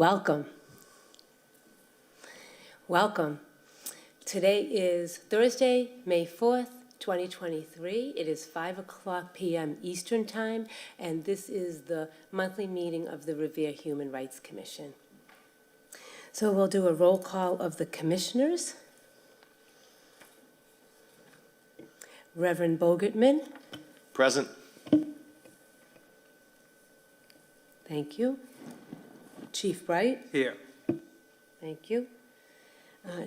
Welcome. Welcome. Today is Thursday, May 4th, 2023. It is 5:00 p.m. Eastern Time, and this is the monthly meeting of the Revere Human Rights Commission. So we'll do a roll call of the commissioners. Reverend Bogertman. Present. Thank you. Chief Bright. Here. Thank you.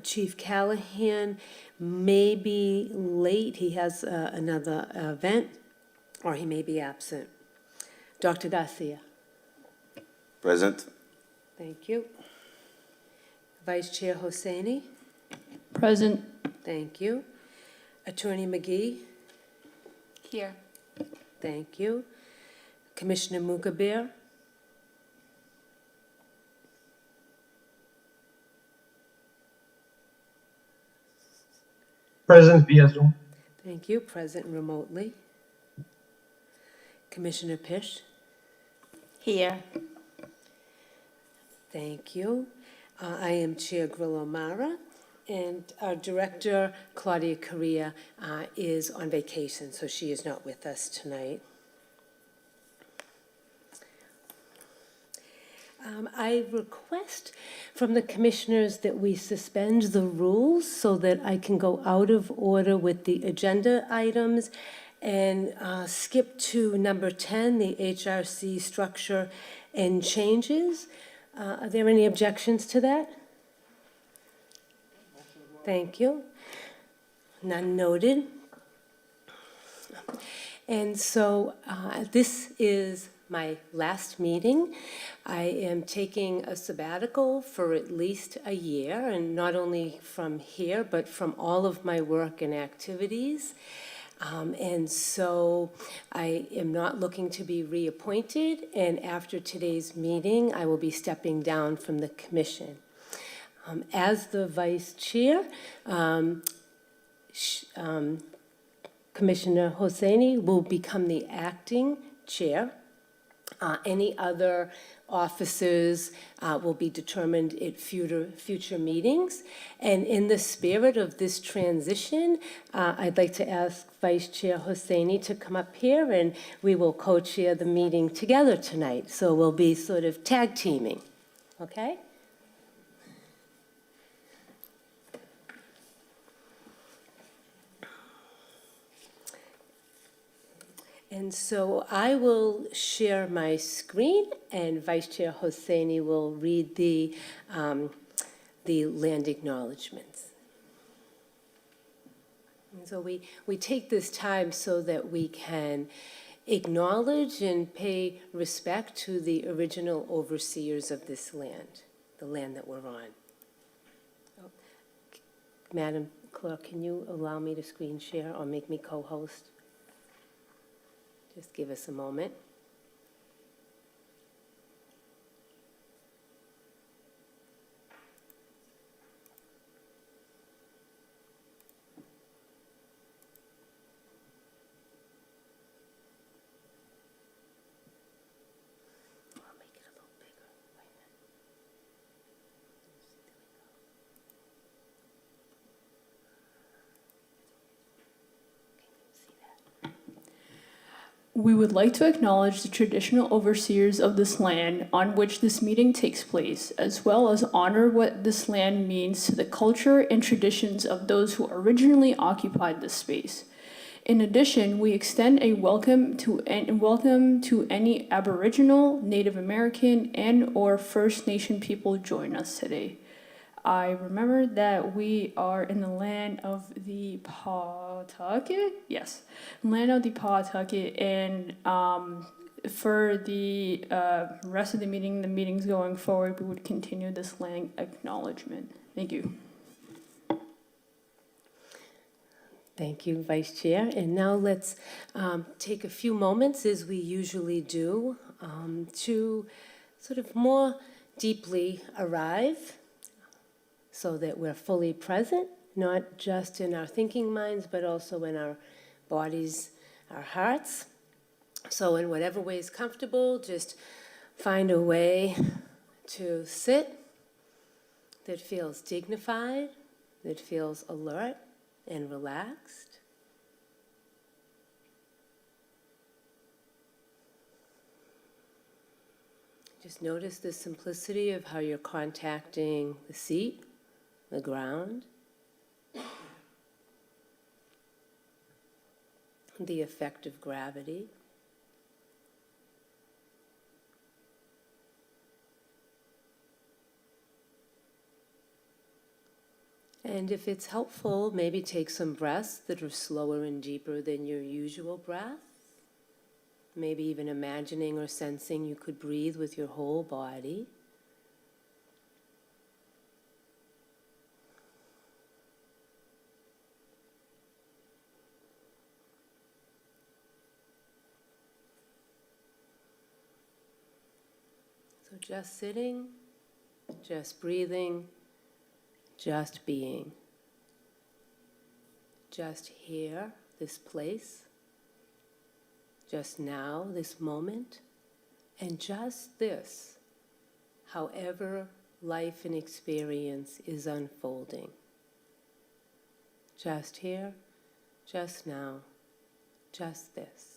Chief Callahan may be late. He has another event, or he may be absent. Dr. Garcia. Present. Thank you. Vice Chair Hosseini. Present. Thank you. Attorney McGee. Here. Thank you. Commissioner Mukabir. Present via Zoom. Thank you. Present remotely. Commissioner Pish. Here. Thank you. I am Chair Grillo-Mara, and our director, Claudia Correa, is on vacation, so she is not with us tonight. I request from the commissioners that we suspend the rules so that I can go out of order with the agenda items and skip to number 10, the HRC structure and changes. Are there any objections to that? Thank you. None noted. And so this is my last meeting. I am taking a sabbatical for at least a year, and not only from here, but from all of my work and activities. And so I am not looking to be reappointed, and after today's meeting, I will be stepping down from the commission. As the vice chair, Commissioner Hosseini will become the acting chair. Any other officers will be determined at future meetings. And in the spirit of this transition, I'd like to ask Vice Chair Hosseini to come up here, and we will co-chair the meeting together tonight. So we'll be sort of tag teaming, okay? And so I will share my screen, and Vice Chair Hosseini will read the land acknowledgements. And so we take this time so that we can acknowledge and pay respect to the original overseers of this land, the land that we're on. Oh, Madam Clerk, can you allow me to screen share or make me co-host? Just give us a moment. I'll make it a little bigger. Wait a minute. Can you see that? We would like to acknowledge the traditional overseers of this land on which this meeting takes place, as well as honor what this land means to the culture and traditions of those who originally occupied this space. In addition, we extend a welcome to any Aboriginal, Native American, and/or First Nation people join us today. I remember that we are in the land of the Pawtucket? Yes, land of the Pawtucket, and for the rest of the meetings going forward, we would continue this land acknowledgement. Thank you. Thank you, Vice Chair. And now let's take a few moments, as we usually do, to sort of more deeply arrive so that we're fully present, not just in our thinking minds, but also in our bodies, our hearts. So in whatever way is comfortable, just find a way to sit that feels dignified, that feels alert and relaxed. Just notice the simplicity of how you're contacting the seat, the ground, the effect of gravity. And if it's helpful, maybe take some breaths that are slower and deeper than your usual breath. Maybe even imagining or sensing you could breathe with your whole body. So just sitting, just breathing, just being. Just here, this place. Just now, this moment. And just this, however life and experience is unfolding. Just here, just now, just this.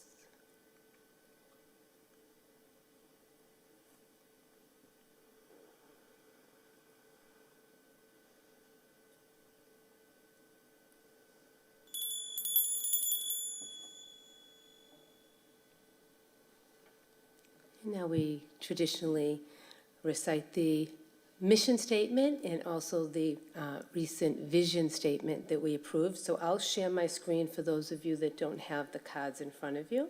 Now we traditionally recite the mission statement and also the recent vision statement that we approved. So I'll share my screen for those of you that don't have the cards in front of you.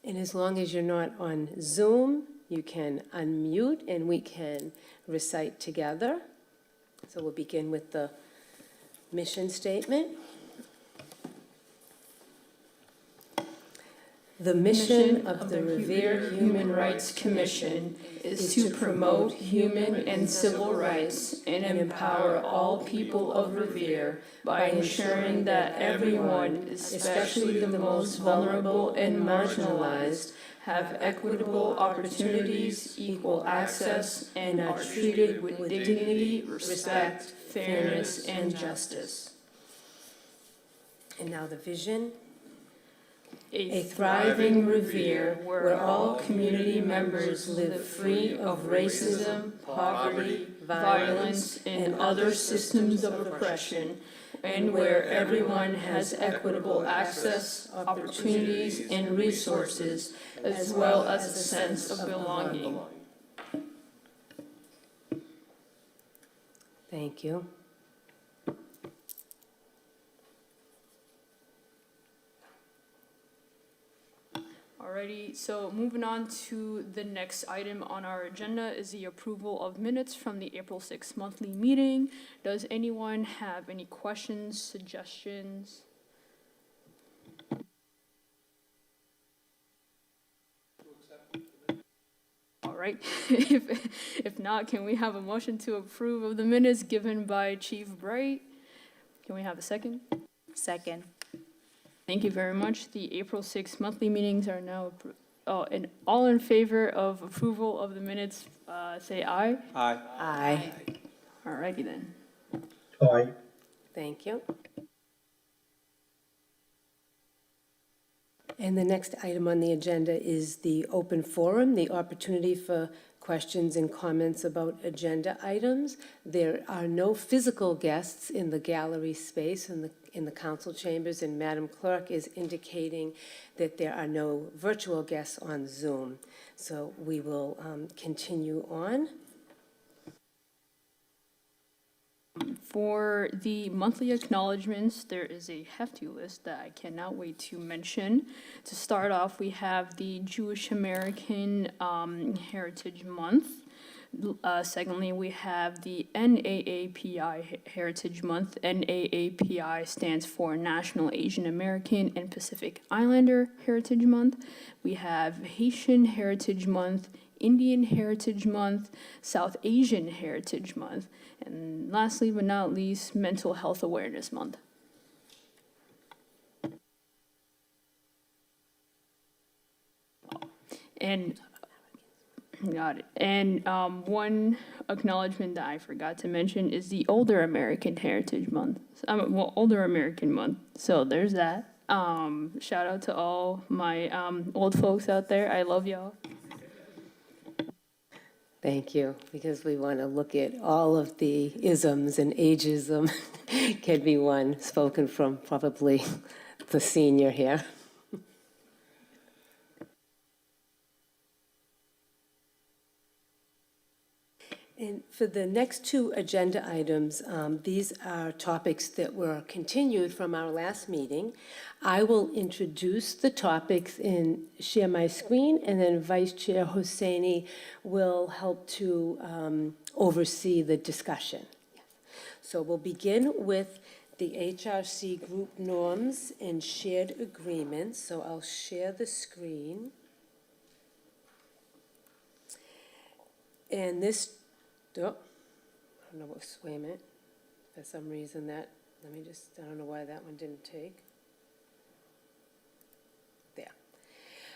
And as long as you're not on Zoom, you can unmute and we can recite together. So we'll begin with the mission statement. The mission of the Revere Human Rights Commission is to promote human and civil rights and empower all people of Revere by ensuring that everyone, especially the most vulnerable and marginalized, have equitable opportunities, equal access, and are treated with dignity, respect, fairness, and justice. And now the vision. A thriving Revere where all community members live free of racism, poverty, violence, and other systems of oppression, and where everyone has equitable access, opportunities, and resources, as well as a sense of belonging. Thank you. Alrighty, so moving on to the next item on our agenda is the approval of minutes from the April 6th monthly meeting. Does anyone have any questions, suggestions? All right, if not, can we have a motion to approve of the minutes given by Chief Bright? Can we have a second? Second. Thank you very much. The April 6th monthly meetings are now approved. Oh, and all in favor of approval of the minutes, say aye. Aye. Aye. Alrighty then. Aye. Thank you. And the next item on the agenda is the open forum, the opportunity for questions and comments about agenda items. There are no physical guests in the gallery space in the council chambers, and Madam Clerk is indicating that there are no virtual guests on Zoom. So we will continue on. For the monthly acknowledgements, there is a hefty list that I cannot wait to mention. To start off, we have the Jewish American Heritage Month. Secondly, we have the NAAPI Heritage Month. NAAPI stands for National Asian American and Pacific Islander Heritage Month. We have Haitian Heritage Month, Indian Heritage Month, South Asian Heritage Month, and lastly but not least, Mental Health Awareness Month. And Got it. And one acknowledgement that I forgot to mention is the Older American Heritage Month. Well, Older American Month. So there's that. Shout out to all my old folks out there. I love y'all. Thank you, because we want to look at all of the isms, and ageism can be one spoken from probably the senior here. And for the next two agenda items, these are topics that were continued from our last meeting. I will introduce the topics and share my screen, and then Vice Chair Hosseini will help to oversee the discussion. So we'll begin with the HRC group norms and shared agreements. So I'll share the screen. And this oh, I don't know wait a minute. For some reason I don't know why that one didn't take. There.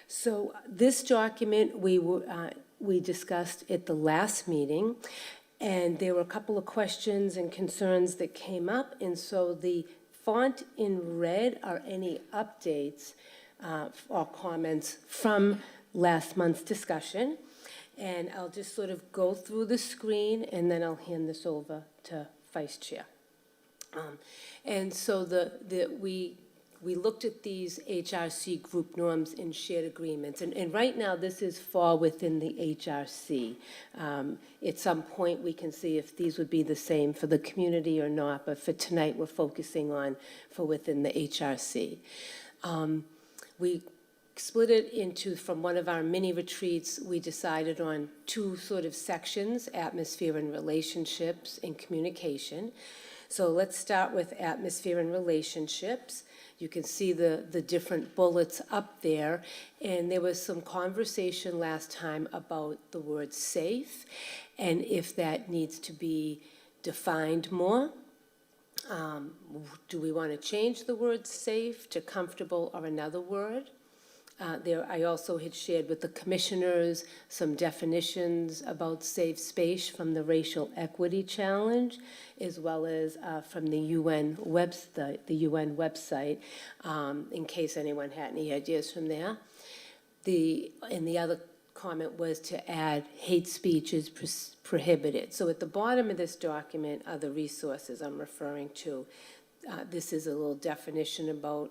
So this document we discussed at the last meeting, and there were a couple of questions and concerns that came up, and so the font in red are any updates or comments from last month's discussion. And I'll just sort of go through the screen, and then I'll hand this over to Vice Chair. And so we looked at these HRC group norms and shared agreements. And right now, this is fall within the HRC. At some point, we can see if these would be the same for the community or not, but for tonight, we're focusing on for within the HRC. We split it into, from one of our mini retreats, we decided on two sort of sections, atmosphere and relationships and communication. So let's start with atmosphere and relationships. You can see the different bullets up there. And there was some conversation last time about the word safe and if that needs to be defined more. Do we want to change the word safe to comfortable or another word? I also had shared with the commissioners some definitions about safe space from the Racial Equity Challenge, as well as from the UN website, in case anyone had any ideas from there. And the other comment was to add hate speech is prohibited. So at the bottom of this document are the resources I'm referring to. This is a little definition about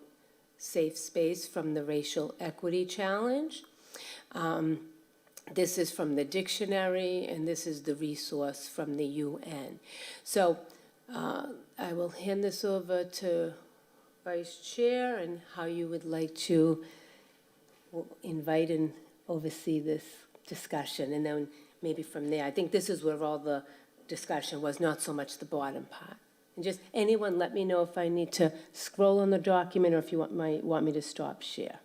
safe space from the Racial Equity Challenge. This is from the dictionary, and this is the resource from the UN. So I will hand this over to Vice Chair and how you would like to invite and oversee this discussion. And then maybe from there, I think this is where all the discussion was, not so much the bottom part. And just anyone let me know if I need to scroll on the document or if you might want me to stop share.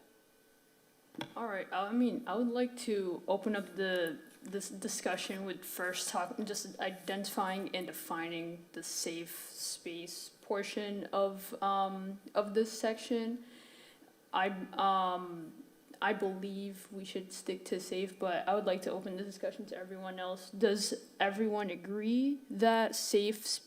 All right. I would like to open up this discussion with first just identifying and defining the safe space portion of this section. I believe we should stick to safe, but I would like to open the discussion to everyone else. Does everyone agree that safe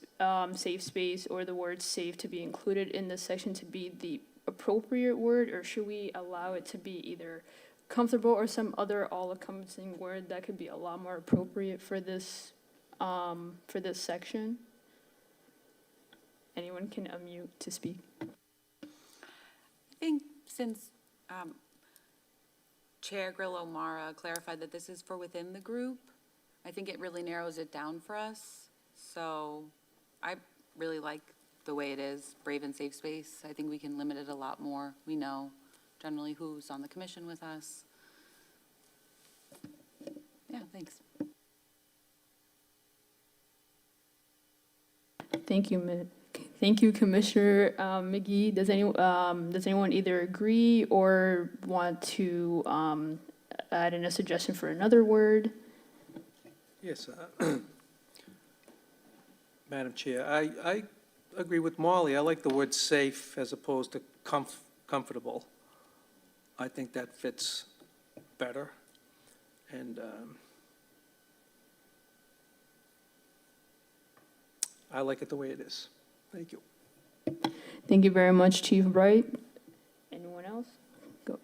space or the word safe to be included in this section to be the appropriate word, or should we allow it to be either comfortable or some other all-encompassing word that could be a lot more appropriate for this section? Anyone can unmute to speak. I think since Chair Grillo-Mara clarified that this is for within the group, I think it really narrows it down for us. So I really like the way it is, brave and safe space. I think we can limit it a lot more. We know generally who's on the commission with us. Yeah, thanks. Thank you, Commissioner McGee. Does anyone either agree or want to add in a suggestion for another word? Yes, Madam Chair, I agree with Molly. I like the word safe as opposed to comfortable. I think that fits better. And I like it the way it is. Thank you. Thank you very much, Chief Bright. Anyone else? Go.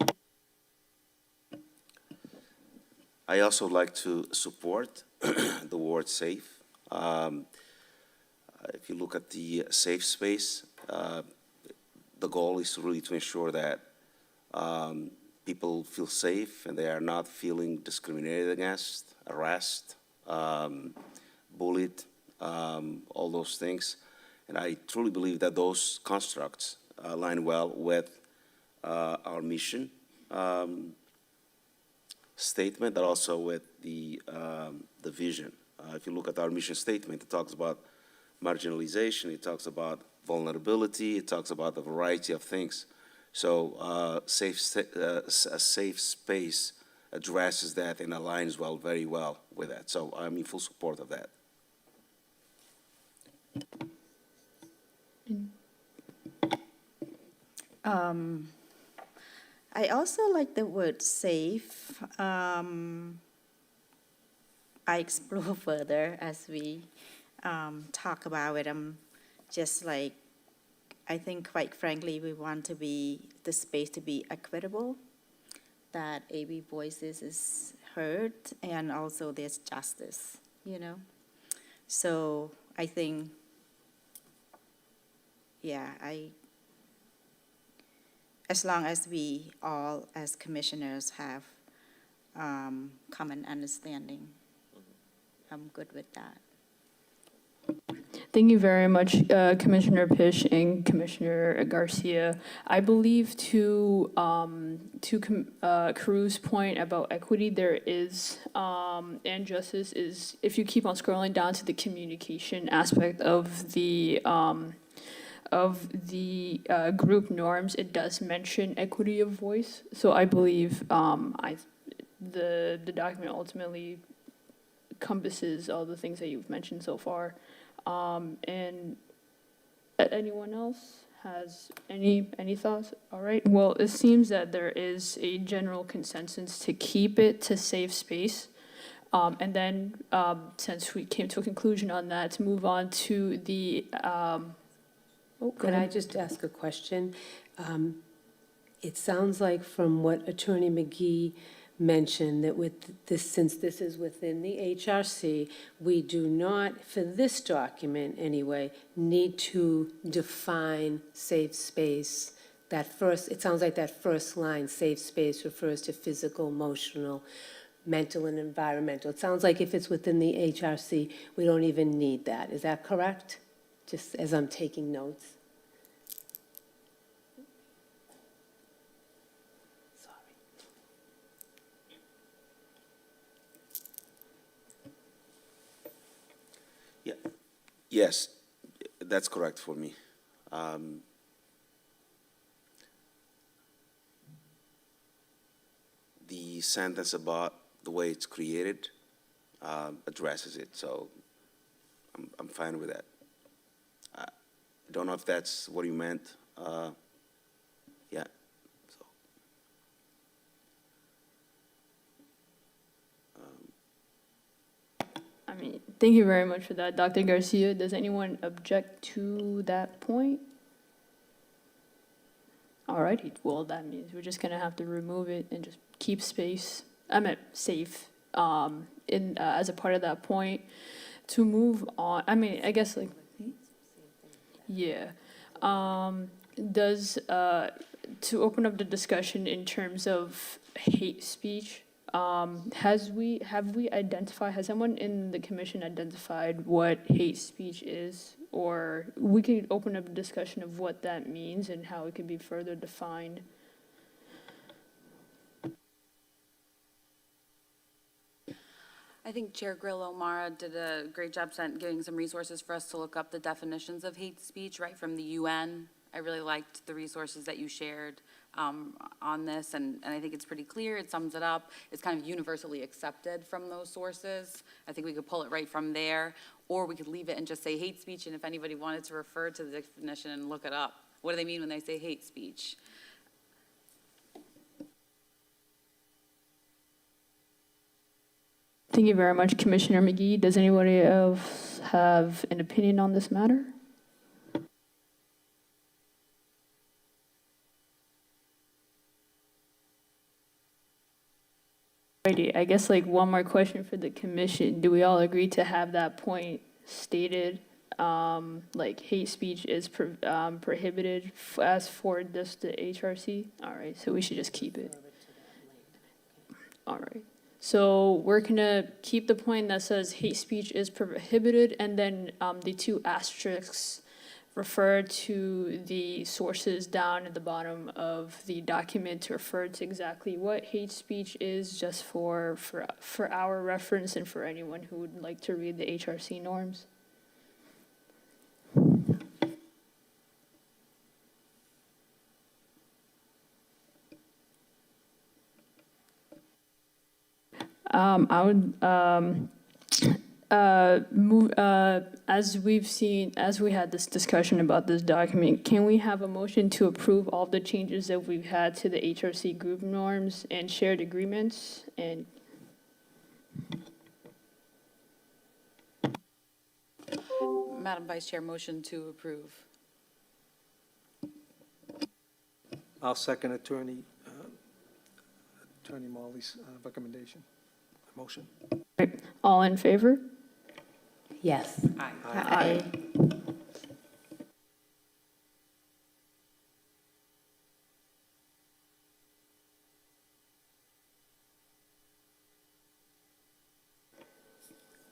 I also like to support the word safe. If you look at the safe space, the goal is really to ensure that people feel safe and they are not feeling discriminated against, harassed, bullied, all those things. And I truly believe that those constructs align well with our mission statement, but also with the vision. If you look at our mission statement, it talks about marginalization, it talks about vulnerability, it talks about a variety of things. So a safe space addresses that and aligns very well with that. So I'm in full support of that. I also like the word safe. I explore further as we talk about it. I'm just like, I think quite frankly, we want to be, the space to be equitable, that every voices is heard, and also there's justice, you know? So I think, yeah, as long as we all, as commissioners, have common understanding, I'm good with that. Thank you very much, Commissioner Pish and Commissioner Garcia. I believe to Karoo's point about equity, there is, and justice is, if you keep on scrolling down to the communication aspect of the group norms, it does mention equity of voice. So I believe the document ultimately encompasses all the things that you've mentioned so far. And anyone else has any thoughts? All right. Well, it seems that there is a general consensus to keep it to safe space. And then, since we came to a conclusion on that, to move on to the, go Could I ahead. just ask a question? It sounds like from what Attorney McGee mentioned, that with this, since this is within the HRC, we do not, for this document anyway, need to define safe space. That first, it sounds like that first line, safe space, refers to physical, emotional, mental, and environmental. It sounds like if it's within the HRC, we don't even need that. Is that correct? Just as I'm taking notes. Sorry. Yeah. Yes, that's correct for me. The sentence about the way it's created addresses it, so I'm fine with that. I don't know if that's what you meant. Yeah. So. I mean, thank you very much for that, Dr. Garcia. Does anyone object to that point? All righty, well, that means we're just gonna have to remove it and just keep space, safe, as a part of that point. To move on, I mean, I guess like, yeah. To open up the discussion in terms of hate speech, has someone in the commission identified what hate speech is? Or we could open up a discussion of what that means and how it could be further defined. I think Chair Grillo-Mara did a great job giving some resources for us to look up the definitions of hate speech right from the UN. I really liked the resources that you shared on this, and I think it's pretty clear. It sums it up. It's kind of universally accepted from those sources. I think we could pull it right from there, or we could leave it and just say hate speech, and if anybody wanted to refer to the definition and look it up, what do they mean when they say hate speech? Thank you very much, Commissioner McGee. Does anybody else have an opinion on this matter? Alrighty, I guess like one more question for the commission. Do we all agree to have that point stated? Like hate speech is prohibited as for this, the HRC? All right, so we should just keep it. All right. So we're gonna keep the point that says hate speech is prohibited, and then the two asterisks refer to the sources down at the bottom of the document to refer to exactly what hate speech is, just for our reference and for anyone who would like to read the HRC norms. I would move, as we had this discussion about this document, can we have a motion to approve all the changes that we've had to the HRC group norms and shared agreements? And Madam Vice Chair, motion to approve. I'll second Attorney Morley's recommendation, motion. all in favor? Yes. Aye.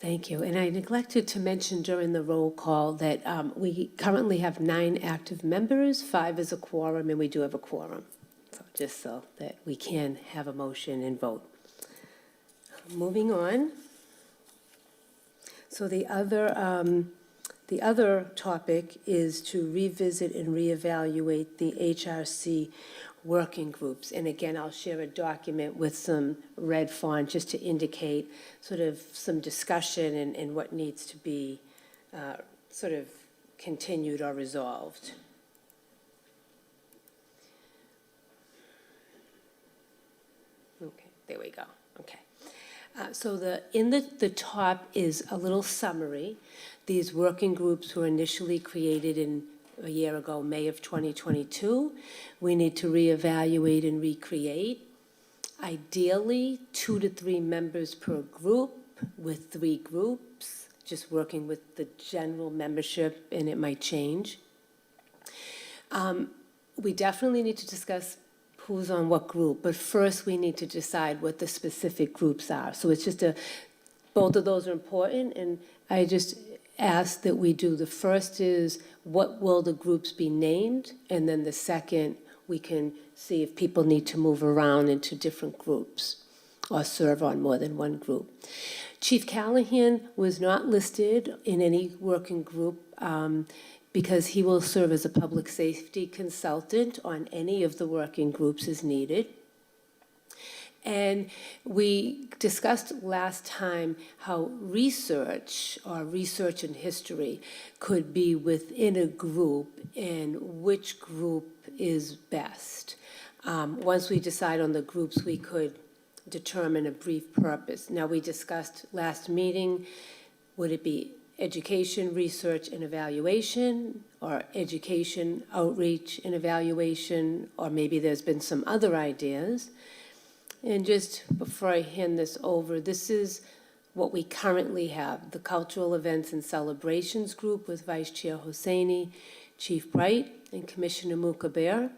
Thank you. And I neglected to mention during the roll call that we currently have 9 active members, 5 is a quorum, and we do have a quorum. So just so that we can have a motion and vote. Moving on. So the other topic is to revisit and reevaluate the HRC working groups. And again, I'll share a document with some red font just to indicate sort of some discussion and what needs to be sort of continued or resolved. Okay, there we go. Okay. So the top is a little summary. These working groups were initially created a year ago, May of 2022. We need to reevaluate and recreate. Ideally, 2 to 3 members per group with 3 groups, just working with the general membership, and it might change. We definitely need to discuss who's on what group, but first we need to decide what the specific groups are. So it's just both of those are important, and I just ask that we do, the first is, what will the groups be named? And then the second, we can see if people need to move around into different groups or serve on more than one group. Chief Callahan was not listed in any working group because he will serve as a public safety consultant on any of the working groups as needed. And we discussed last time how research and history could be within a group and which group is best. Once we decide on the groups, we could determine a brief purpose. Now, we discussed last meeting, would it be education, research, and evaluation, or education, outreach, and evaluation, or maybe there's been some other ideas. And just before I hand this over, this is what we currently have, the Cultural Events and Celebrations Group with Vice Chair Hosseini, Chief Bright, and Commissioner Mukabir.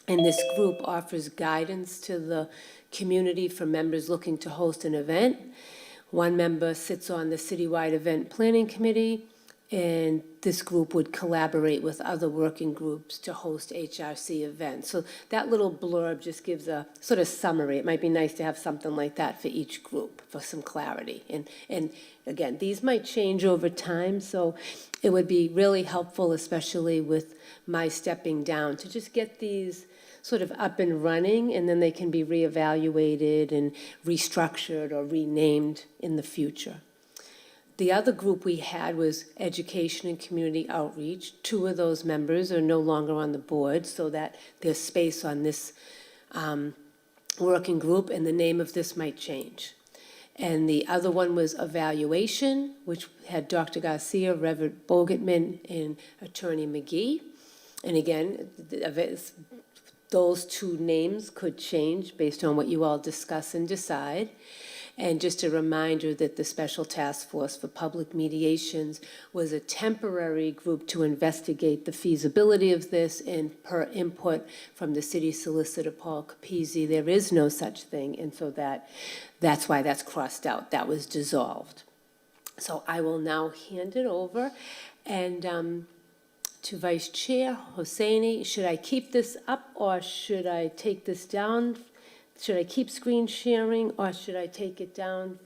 And this group offers guidance to the community for members looking to host an event. One member sits on the Citywide Event Planning Committee, and this group would collaborate with other working groups to host HRC events. So that little blurb just gives a sort of summary. It might be nice to have something like that for each group for some clarity. And again, these might change over time, so it would be really helpful, especially with my stepping down, to just get these sort of up and running, and then they can be reevaluated and restructured or renamed in the future. The other group we had was Education and Community Outreach. 2 of those members are no longer on the board, so that there's space on this working group, and the name of this might change. And the other one was evaluation, which had Dr. Garcia, Reverend Bogetman, and Attorney McGee. And again, those two names could change based on what you all discuss and decide. And just a reminder that the Special Task Force for Public Mediations was a temporary group to investigate the feasibility of this, and per input from the city solicitor, Paul Capizzi, there is no such thing, and so that's why that's crossed out. That was dissolved. So I will now hand it over, and to Vice Chair Hosseini. Should I keep this up, or should I take this down? Should I keep screen sharing, or should I take it down?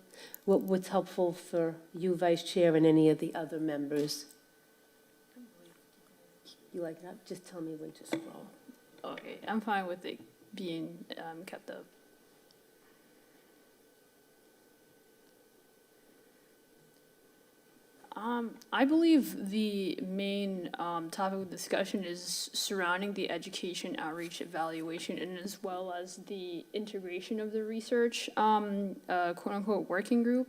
What's helpful for you, Vice Chair, and any of the other members? You like that? Just tell me when to scroll. Okay, I'm fine with it being kept up. I believe the main topic of discussion is surrounding the education, outreach, evaluation, and as well as the integration of the research, quote-unquote, working group.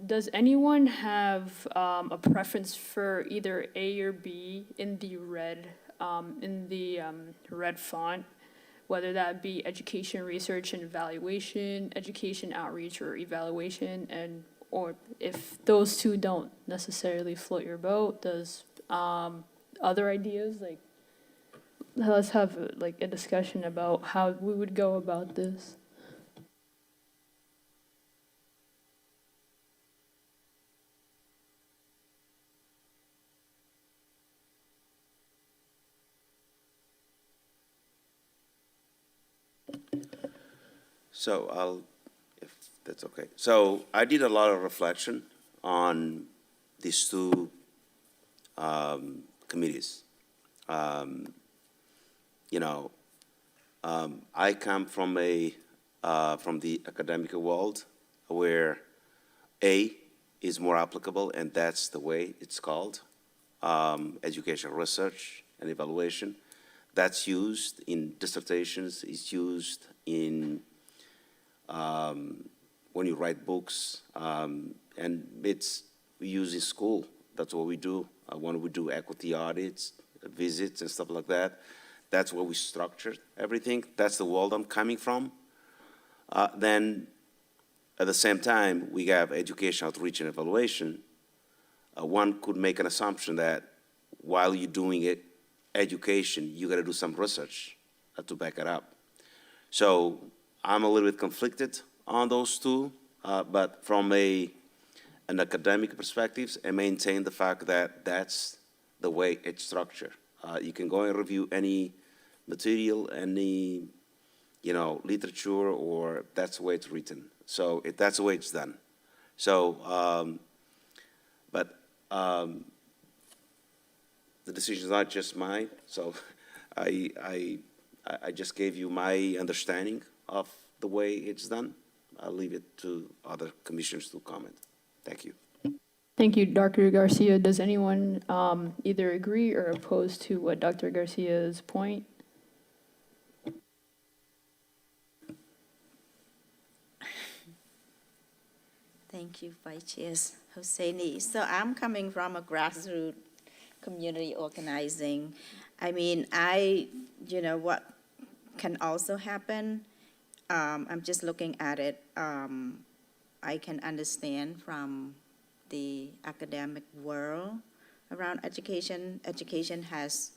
Does anyone have a preference for either A or B in the red font? Whether that be education, research, and evaluation, education, outreach, or evaluation, or if those two don't necessarily float your boat, does other ideas, like, let's have a discussion about how we would go about this. So if that's okay. So I did a lot of reflection on these two committees. I come from the academic world where A is more applicable, and that's the way it's called, education, research, and evaluation. That's used in dissertations, it's used in when you write books, and it's used in school. That's what we do. When we do equity audits, visits, and stuff like that, that's where we structure everything. That's the world I'm coming from. Then, at the same time, we have education, outreach, and evaluation. One could make an assumption that while you're doing it, education, you got to do some research to back it up. So I'm a little bit conflicted on those two, but from an academic perspective, I maintain the fact that that's the way it's structured. You can go and review any material, any literature, or that's the way it's written. So that's the way it's done. So, the decision is not just mine. So I just gave you my understanding of the way it's done. I'll leave it to other commissioners to comment. Thank you. Thank you, Dr. Garcia. Does anyone either agree or oppose to what Dr. Garcia's point? Thank you, Vice Chair Hosseini. So I'm coming from a grassroots community organizing. I mean, what can also happen, I'm just looking at it, I can understand from the academic world around education. Education has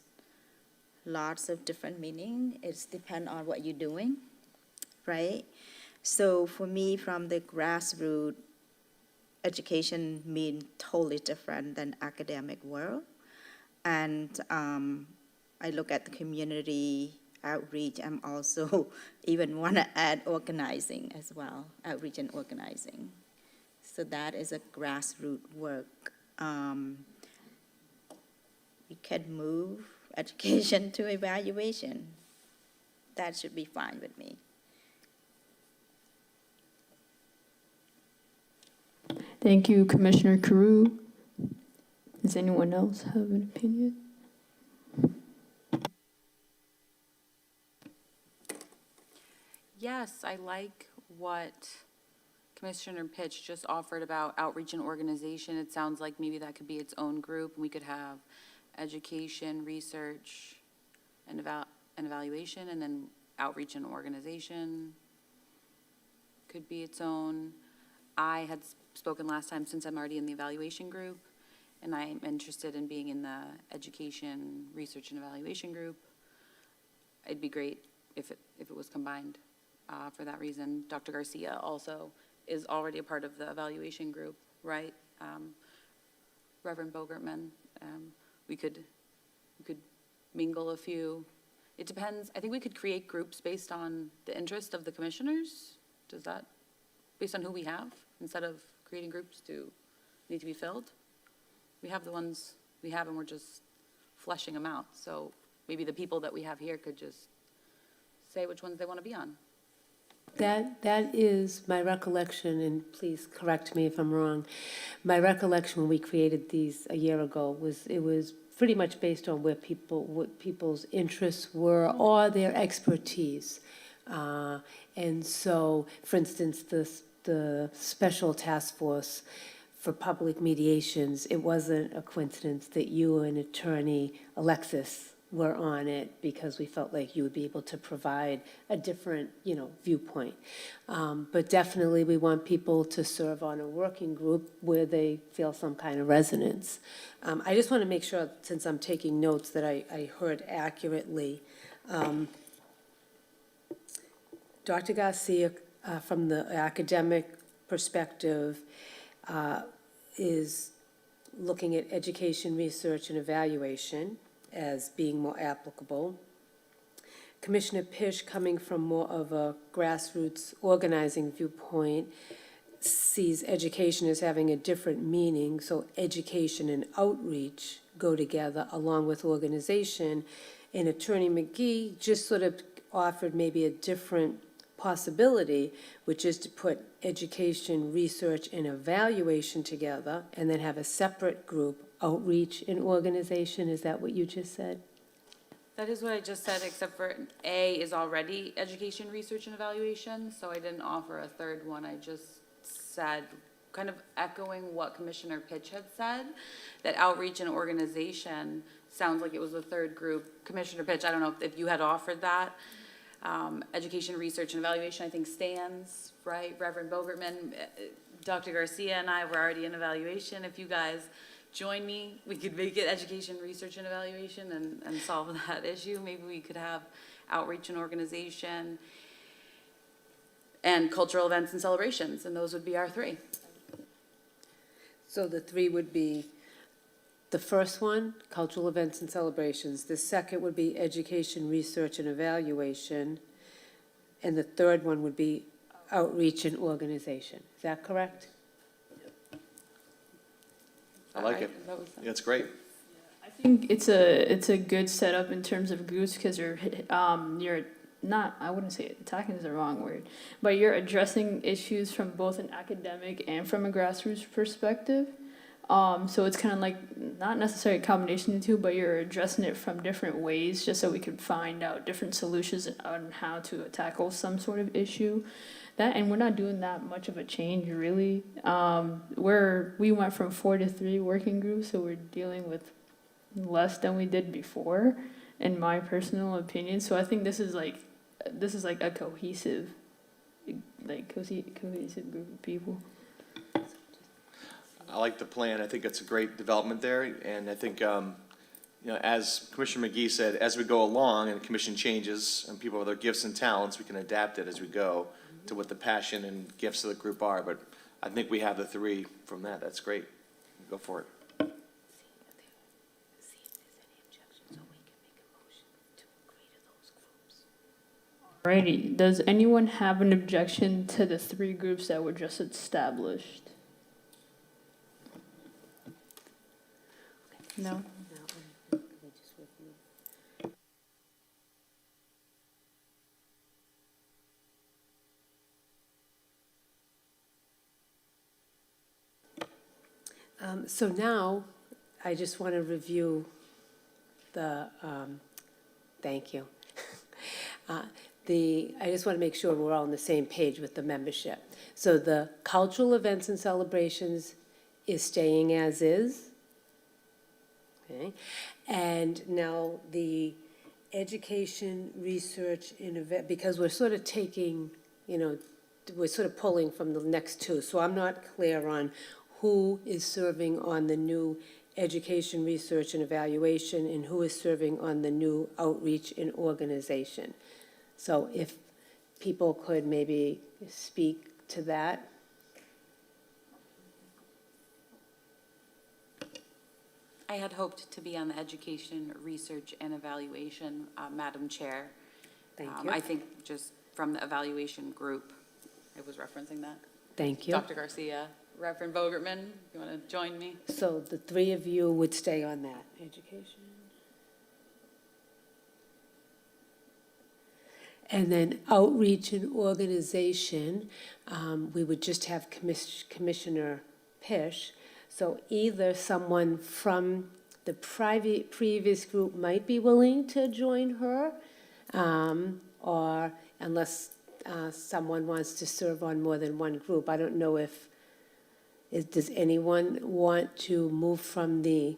lots of different meaning. It depends on what you're doing, right? So for me, from the grassroots, education means totally different than academic world. And I look at the community outreach. I'm also even want to add organizing as well, outreach and organizing. So that is a grassroots work. You can move education to evaluation. That should be fine with me. Thank you, Commissioner Carew. Does anyone else have an opinion? Yes, I like what Commissioner Pitch just offered about outreach and organization. It sounds like maybe that could be its own group. We could have education, research, and evaluation, and then outreach and organization could be its own. I had spoken last time, since I'm already in the evaluation group, and I'm interested in being in the education, research, and evaluation group. It'd be great if it was combined for that reason. Dr. Garcia also is already a part of the evaluation group, right? Reverend Bogertman, we could mingle a few. It depends. I think we could create groups based on the interest of the commissioners. Does that, based on who we have, instead of creating groups to need to be filled? We have the ones we have, and we're just fleshing them out. So maybe the people that we have here could just say which ones they want to be on. That is my recollection, and please correct me if I'm wrong. My recollection when we created these a year ago was it was pretty much based on what people's interests were or their expertise. And so, for instance, the special task force for public mediations, it wasn't a coincidence that you and Attorney Alexis were on it, because we felt like you would be able to provide a different, viewpoint. But definitely, we want people to serve on a working group where they feel some kind of resonance. I just want to make sure, since I'm taking notes, that I heard accurately. Dr. Garcia, from the academic perspective, is looking at education, research, and evaluation as being more applicable. Commissioner Pish, coming from more of a grassroots organizing viewpoint, sees education as having a different meaning, so education and outreach go together along with organization. And Attorney McGee just sort of offered maybe a different possibility, which is to put education, research, and evaluation together, and then have a separate group, outreach and organization. Is that what you just said? That is what I just said, except for A is already education, research, and evaluation, so I didn't offer a third one. I just said, kind of echoing what Commissioner Pitch had said, that outreach and organization sounds like it was the third group. Commissioner Pitch, I don't know if you had offered that. Education, research, and evaluation, I think, stands, right? Reverend Bogertman, Dr. Garcia and I were already in evaluation. If you guys join me, we could make it education, research, and evaluation and solve that issue. Maybe we could have outreach and organization and cultural events and celebrations, and those would be our three. So the three would be, the first one, cultural events and celebrations. The second would be education, research, and evaluation. And the third one would be outreach and organization. Is that correct? I like it. Yeah, it's great. I think it's a good setup in terms of groups, because you're not, I wouldn't say attacking is the wrong word, but you're addressing issues from both an academic and from a grassroots perspective. So it's kind of like not necessarily a combination of the two, but you're addressing it from different ways, just so we can find out different solutions on how to tackle some sort of issue. And we're not doing that much of a change, really. We went from 4 to 3 working groups, so we're dealing with less than we did before, in my personal opinion. So I think this is like a cohesive group of people. I like the plan. I think it's a great development there. And I think, as Commissioner McGee said, as we go along and the commission changes and people with their gifts and talents, we can adapt it as we go to what the passion and gifts of the group are. But I think we have the 3 from that. That's great. Go for it. Alrighty, does anyone have an objection to the 3 groups that were just established? No? So now, I just want to review the, thank you. I just want to make sure we're all on the same page with the membership. So the cultural events and celebrations is staying as is. Okay, and now the education, research, because we're sort of taking, we're sort of pulling from the next two, so I'm not clear on who is serving on the new education, research, and evaluation, and who is serving on the new outreach and organization. So if people could maybe speak to that. I had hoped to be on the education, research, and evaluation, Madam Chair. Thank you. I think just from the evaluation group, I was referencing that. Thank you. Dr. Garcia, Reverend Bogerman, you want to join me? So the three of you would stay on that, education. And then outreach and organization, we would just have Commissioner Pish. So either someone from the previous group might be willing to join her, or unless someone wants to serve on more than one group. I don't know does anyone want to move from the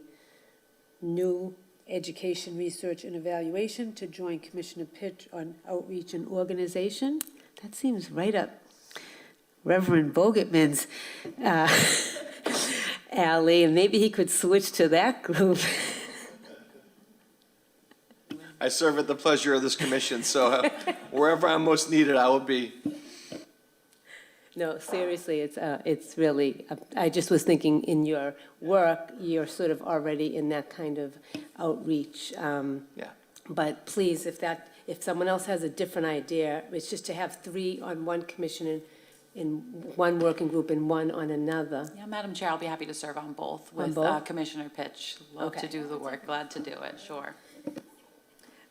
new education, research, and evaluation to join Commissioner Pitch on outreach and organization? That seems right up Reverend Bogerman's alley, and maybe he could switch to that group. I serve at the pleasure of this commission, so wherever I'm most needed, I will be. No, seriously, it's really, I just was thinking in your work, you're sort of already in that kind of outreach. Yeah. But please, if someone else has a different idea, it's just to have three on one commission in one working group and one on another. Yeah, Madam Chair, I'll be happy to serve on both On with both? Commissioner Pitch. Love to Okay. do the work, glad to do it, sure.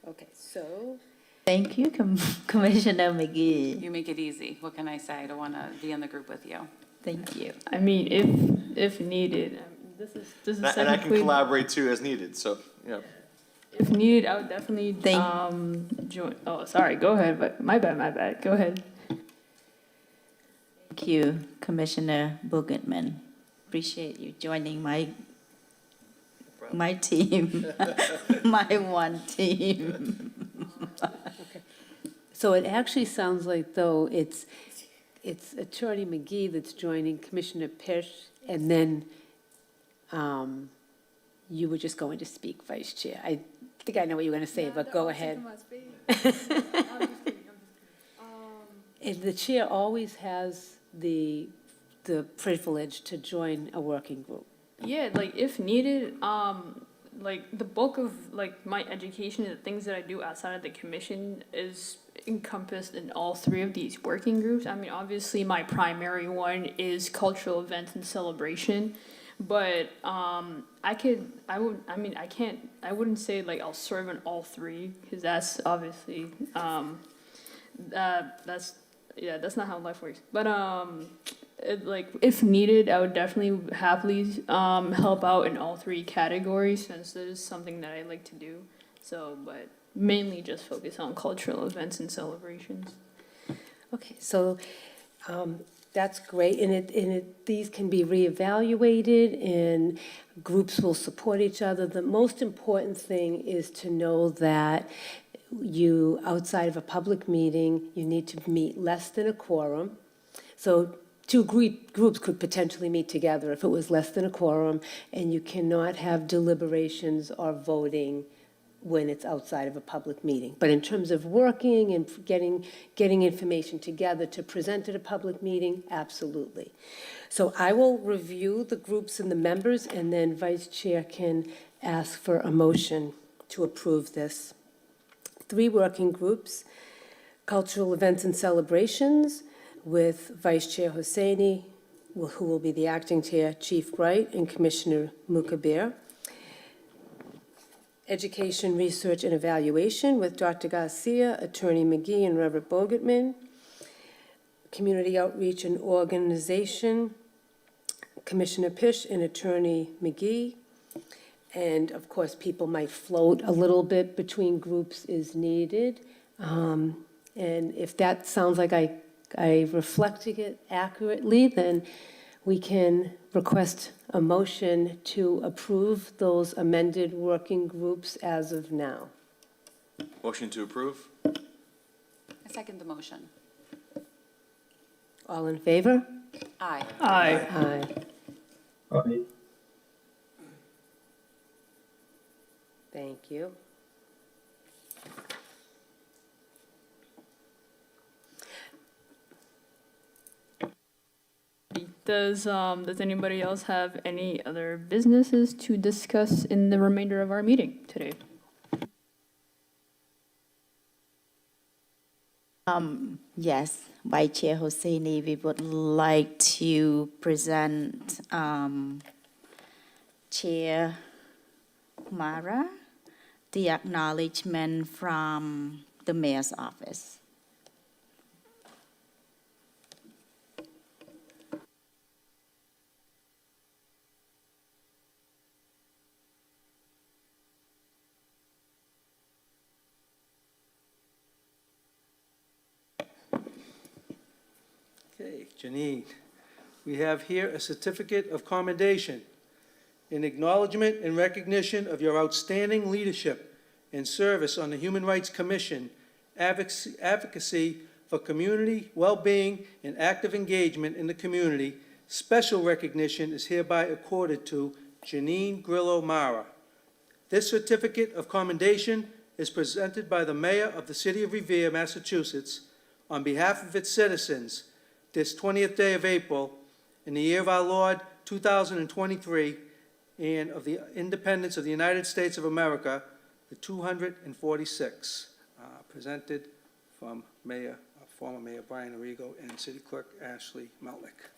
Okay, so, Thank you, Commissioner McGee. You make it easy. What can I say? I don't want to be in the group with you. Thank you. I mean, if needed, this is And I can technically, collaborate too as needed, so, if needed, I would definitely, Thank- join, oh, sorry, go ahead, but my bad, go ahead. Thank you, Commissioner Bogerman. Appreciate you joining my team, my one team. so it actually sounds like though it's Attorney McGee that's joining Commissioner Pish, and then you were just going to speak, Vice Chair. I think I know what you're going to say, but go ahead. And the chair always has the privilege to join a working group. Yeah, like if needed, like the bulk of like my education and the things that I do outside of the commission is encompassed in all three of these working groups. I mean, obviously my primary one is cultural events and celebration, but I wouldn't say like I'll serve in all three, because that's obviously that's not how life works. But like if needed, I would definitely happily help out in all three categories, since that is something that I like to do. So, but mainly just focus on cultural events and celebrations. Okay, so that's great, and these can be reevaluated, and groups will support each other. The most important thing is to know that you, outside of a public meeting, you need to meet less than a quorum. So two groups could potentially meet together if it was less than a quorum, and you cannot have deliberations or voting when it's outside of a public meeting. But in terms of working and getting information together to present at a public meeting, absolutely. So I will review the groups and the members, and then Vice Chair can ask for a motion to approve this. 3 working groups: cultural events and celebrations with Vice Chair Hosseini, who will be the acting chair, Chief Wright, and Commissioner Mukabir. Education, research, and evaluation with Dr. Garcia, Attorney McGee, and Reverend Bogerman. Community outreach and organization, Commissioner Pish and Attorney McGee. And of course, people might float a little bit between groups as needed. And if that sounds like I reflected it accurately, then we can request a motion to approve those amended working groups as of now. Motion to approve? I second the motion. All in favor? Aye. Aye. Aye. Thank you. Does anybody else have any other businesses to discuss in the remainder of our meeting today? Yes, Vice Chair Hosseini, we would like to present Chair Mara the acknowledgement from the mayor's office. Okay, Janine, we have here a certificate of commendation in acknowledgement and recognition of your outstanding leadership and service on the Human Rights Commission, advocacy for community well-being and active engagement in the community. Special recognition is hereby accorded to Janine Grillo Mara. This certificate of commendation is presented by the Mayor of the City of Revere, Massachusetts, on behalf of its citizens, this 20th day of April, in the year of our Lord, 2023, and of the independence of the United States of America, the 246, presented from former Mayor Brian Arrigo and City Clerk Ashley Melnick.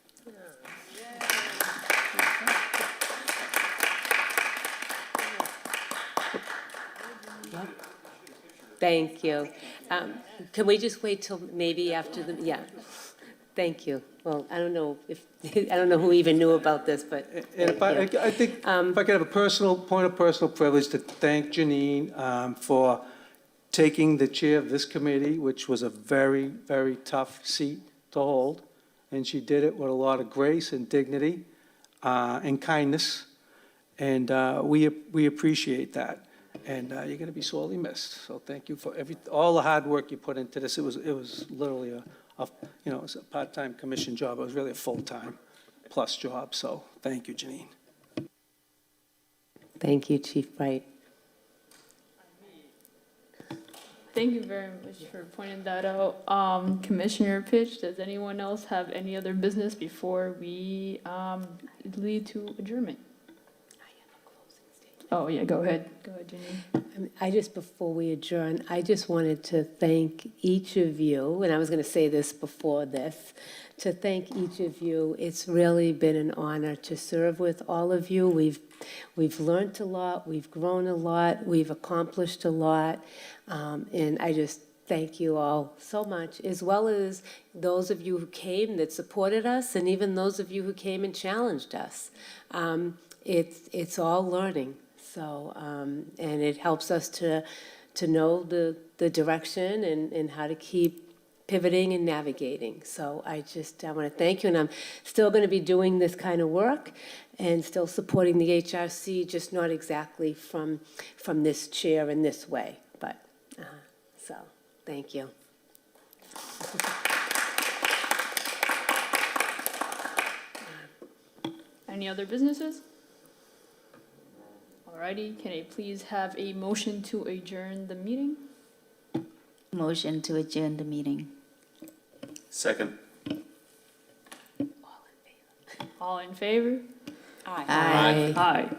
Thank you. Can we just wait till maybe after the, yeah. Thank you. Well, I don't know if, I don't know who even knew about this, but And if thank you. I think, if I could have a point of personal privilege to thank Janine for taking the chair of this committee, which was a very, very tough seat to hold. And she did it with a lot of grace and dignity and kindness. And we appreciate that. And you're going to be sorely missed. So thank you for all the hard work you put into this. It was literally it was a part-time commission job. It was really a full-time plus job. So thank you, Janine. Thank you, Chief Wright. Thank you very much for pointing that out. Commissioner Pitch, does anyone else have any other business before we lead to adjournment? Oh, yeah, go ahead. Go ahead, Janine. Before we adjourn, I just wanted to thank each of you, and I was going to say this before this, to thank each of you. It's really been an honor to serve with all of you. We've learned a lot, we've grown a lot, we've accomplished a lot, and I just thank you all so much, as well as those of you who came that supported us, and even those of you who came and challenged us. It's all learning. So, and it helps us to know the direction and how to keep pivoting and navigating. So I want to thank you, and I'm still going to be doing this kind of work and still supporting the HRC, just not exactly from this chair in this way. But, so, thank you. Any other businesses? Alrighty, can I please have a motion to adjourn the meeting? Motion to adjourn the meeting. Second. All in favor? Aye. Aye. Aye.